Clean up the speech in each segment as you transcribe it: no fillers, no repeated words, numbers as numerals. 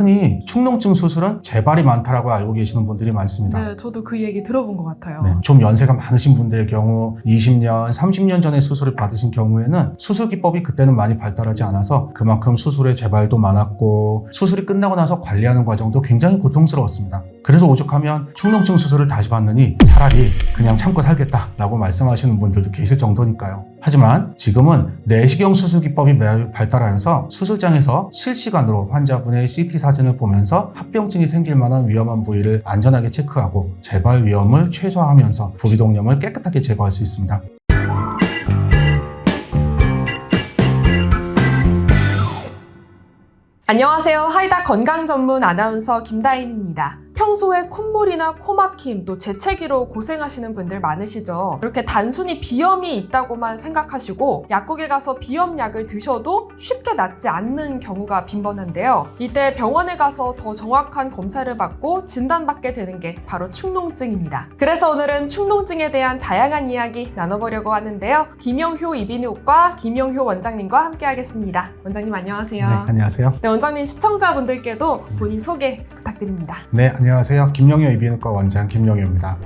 흔히 축농증 수술은 재발이 많다라고 알고 계시는 분들이 많습니다. 네, 저도 그 얘기 들어본 것 같아요. 네, 좀 연세가 많으신 분들의 경우 20년, 30년 전에 수술을 받으신 경우에는 수술 기법이 그때는 많이 발달하지 않아서 그만큼 수술의 재발도 많았고 수술이 끝나고 나서 관리하는 과정도 굉장히 고통스러웠습니다. 그래서 오죽하면 축농증 수술을 다시 받느니 차라리 그냥 참고 살겠다라고 말씀하시는 분들도 계실 정도니까요. 하지만 지금은 내시경 수술 기법이 매우 발달하여서 수술장에서 실시간으로 환자분의 CT 사진을 보면서 합병증이 생길 만한 위험한 부위를 안전하게 체크하고 재발 위험을 최소화하면서 부비동염을 깨끗하게 제거할 수 있습니다. 안녕하세요. 하이다 건강 전문 아나운서 김다인입니다. 평소에 콧물이나 코막힘, 또 재채기로 고생하시는 분들 많으시죠? 이렇게 단순히 비염이 있다고만 생각하시고 약국에 가서 비염약을 드셔도 쉽게 낫지 않는 경우가 빈번한데요. 이때 병원에 가서 더 정확한 검사를 받고 진단받게 되는 게 바로 축농증입니다. 그래서 오늘은 축농증에 대한 다양한 이야기 나눠보려고 하는데요. 김영효 이비인후과 김영효 원장님과 함께 하겠습니다. 원장님 안녕하세요. 네, 안녕하세요. 네, 원장님 시청자분들께도 본인 소개 부탁드립니다. 네, 안녕하세요. 김영효 이비인후과 원장 김영효입니다.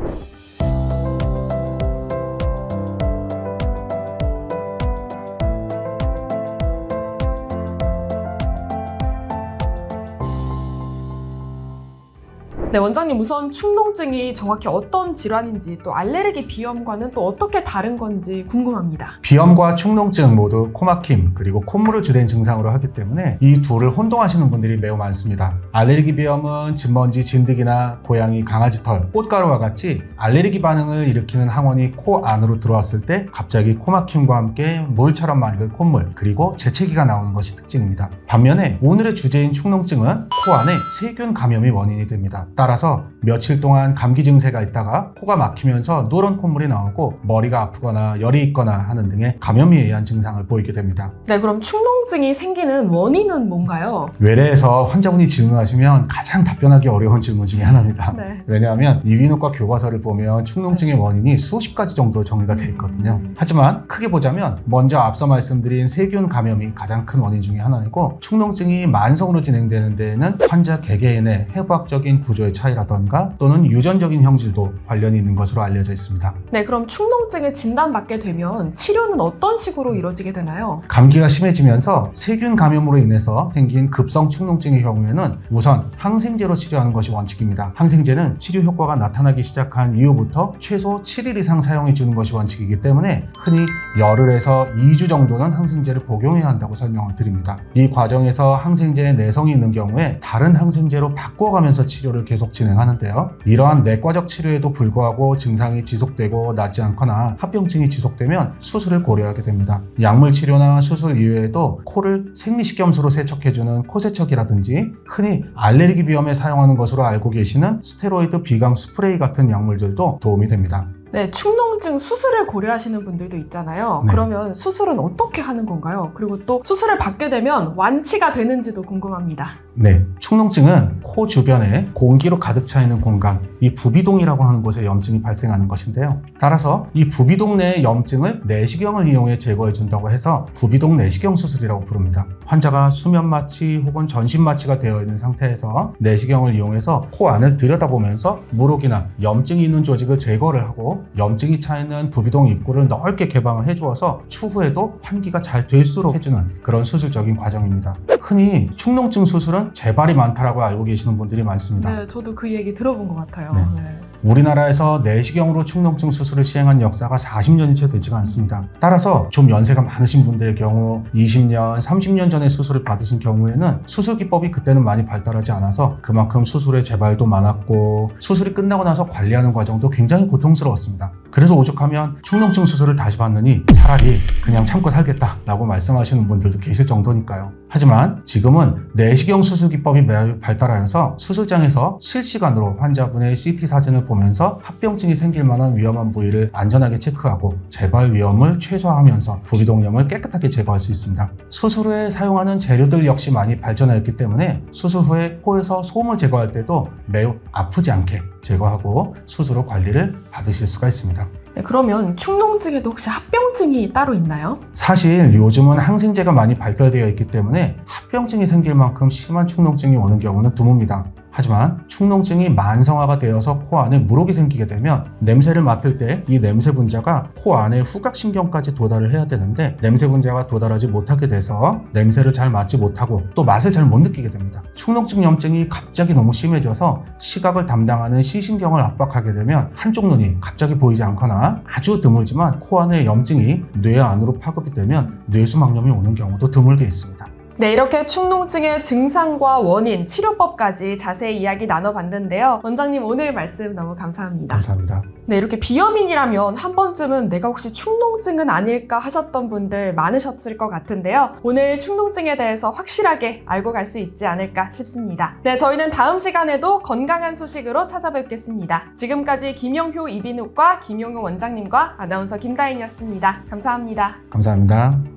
네, 원장님 우선 축농증이 정확히 어떤 질환인지 또 알레르기 비염과는 또 어떻게 다른 건지 궁금합니다. 비염과 축농증 모두 코막힘 그리고 콧물을 주된 증상으로 하기 때문에 이 둘을 혼동하시는 분들이 매우 많습니다. 알레르기 비염은 진먼지, 진드기나 고양이, 강아지 털, 꽃가루와 같이 알레르기 반응을 일으키는 항원이 코 안으로 들어왔을 때 갑자기 코막힘과 함께 물처럼 맑은 콧물 그리고 재채기가 나오는 것이 특징입니다. 반면에 오늘의 주제인 축농증은 코 안에 세균 감염이 원인이 됩니다. 따라서 며칠 동안 감기 증세가 있다가 코가 막히면서 누런 콧물이 나오고 머리가 아프거나 열이 있거나 하는 등의 감염에 의한 증상을 보이게 됩니다. 네, 그럼 축농증이 생기는 원인은 뭔가요? 외래에서 환자분이 질문하시면 가장 답변하기 어려운 질문 중에 하나입니다. 네. 왜냐하면 이비인후과 교과서를 보면 축농증의 원인이 수십 가지 정도 정리가 되어 있거든요. 하지만 크게 보자면 먼저 앞서 말씀드린 세균 감염이 가장 큰 원인 중에 하나이고 축농증이 만성으로 진행되는 데에는 환자 개개인의 해부학적인 구조의 차이라던가 또는 유전적인 형질도 관련이 있는 것으로 알려져 있습니다. 네, 그럼 축농증을 진단받게 되면 치료는 어떤 식으로 이루어지게 되나요? 감기가 심해지면서 세균 감염으로 인해서 생긴 급성 축농증의 경우에는 우선 항생제로 치료하는 것이 원칙입니다. 항생제는 치료 효과가 나타나기 시작한 이후부터 최소 7일 이상 사용해 주는 것이 원칙이기 때문에 흔히 열흘에서 2주 정도는 항생제를 복용해야 한다고 설명을 드립니다. 이 과정에서 항생제에 내성이 있는 경우에 다른 항생제로 바꿔가면서 치료를 계속 진행하는데요. 이러한 내과적 치료에도 불구하고 증상이 지속되고 낫지 않거나 합병증이 지속되면 수술을 고려하게 됩니다. 약물 치료나 수술 이외에도 코를 생리식염수로 세척해주는 코세척이라든지 흔히 알레르기 비염에 사용하는 것으로 알고 계시는 스테로이드 비강 스프레이 같은 약물들도 도움이 됩니다. 네, 축농증 수술을 고려하시는 분들도 있잖아요. 네. 그러면 수술은 어떻게 하는 건가요? 그리고 또 수술을 받게 되면 완치가 되는지도 궁금합니다. 네, 축농증은 코 주변에 공기로 가득 차 있는 공간, 이 부비동이라고 하는 곳에 염증이 발생하는 것인데요. 따라서 이 부비동 내의 염증을 내시경을 이용해 제거해 준다고 해서 부비동 내시경 수술이라고 부릅니다. 환자가 수면 마취 혹은 전신 마취가 되어 있는 상태에서 내시경을 이용해서 코 안을 들여다보면서 물혹이나 염증이 있는 조직을 제거를 하고 염증이 차 있는 부비동 입구를 넓게 개방을 해주어서 추후에도 환기가 잘 될수록 해주는 그런 수술적인 과정입니다. 흔히 축농증 수술은 재발이 많다라고 알고 계시는 분들이 많습니다. 네, 저도 그 얘기 들어본 것 같아요. 네. 네. 우리나라에서 내시경으로 축농증 수술을 시행한 역사가 40년이 채 되지가 않습니다. 따라서 좀 연세가 많으신 분들의 경우 20년, 30년 전에 수술을 받으신 경우에는 수술 기법이 그때는 많이 발달하지 않아서 그만큼 수술의 재발도 많았고 수술이 끝나고 나서 관리하는 과정도 굉장히 고통스러웠습니다. 그래서 오죽하면 축농증 수술을 다시 받느니 차라리 그냥 참고 살겠다라고 말씀하시는 분들도 계실 정도니까요. 하지만 지금은 내시경 수술 기법이 매우 발달하여서 수술장에서 실시간으로 환자분의 CT 사진을 보면서 합병증이 생길 만한 위험한 부위를 안전하게 체크하고 재발 위험을 최소화하면서 부비동염을 깨끗하게 제거할 수 있습니다. 수술 후에 사용하는 재료들 역시 많이 발전하였기 때문에 수술 후에 코에서 소음을 제거할 때도 매우 아프지 않게 제거하고 수술 후 관리를 받으실 수가 있습니다. 네, 그러면 축농증에도 혹시 합병증이 따로 있나요? 사실 요즘은 항생제가 많이 발달되어 있기 때문에 합병증이 생길 만큼 심한 축농증이 오는 경우는 드뭅니다. 하지만 축농증이 만성화가 되어서 코 안에 물혹이 생기게 되면 냄새를 맡을 때 이 냄새 분자가 코 안에 후각신경까지 도달을 해야 되는데 냄새 분자가 도달하지 못하게 돼서 냄새를 잘 맡지 못하고 또 맛을 잘 못 느끼게 됩니다. 축농증 염증이 갑자기 너무 심해져서 시각을 담당하는 시신경을 압박하게 되면 한쪽 눈이 갑자기 보이지 않거나 아주 드물지만 코 안에 염증이 뇌 안으로 파급이 되면 뇌수막염이 오는 경우도 드물게 있습니다. 네, 이렇게 축농증의 증상과 원인, 치료법까지 자세히 이야기 나눠봤는데요. 원장님 오늘 말씀 너무 감사합니다. 감사합니다. 네, 이렇게 비염인이라면 한 번쯤은 내가 혹시 축농증은 아닐까 하셨던 분들 많으셨을 것 같은데요. 오늘 축농증에 대해서 확실하게 알고 갈 수 있지 않을까 싶습니다. 네, 저희는 다음 시간에도 건강한 소식으로 찾아뵙겠습니다. 지금까지 김용효 이비인후과 김용효 원장님과 아나운서 김다인이었습니다. 감사합니다. 감사합니다.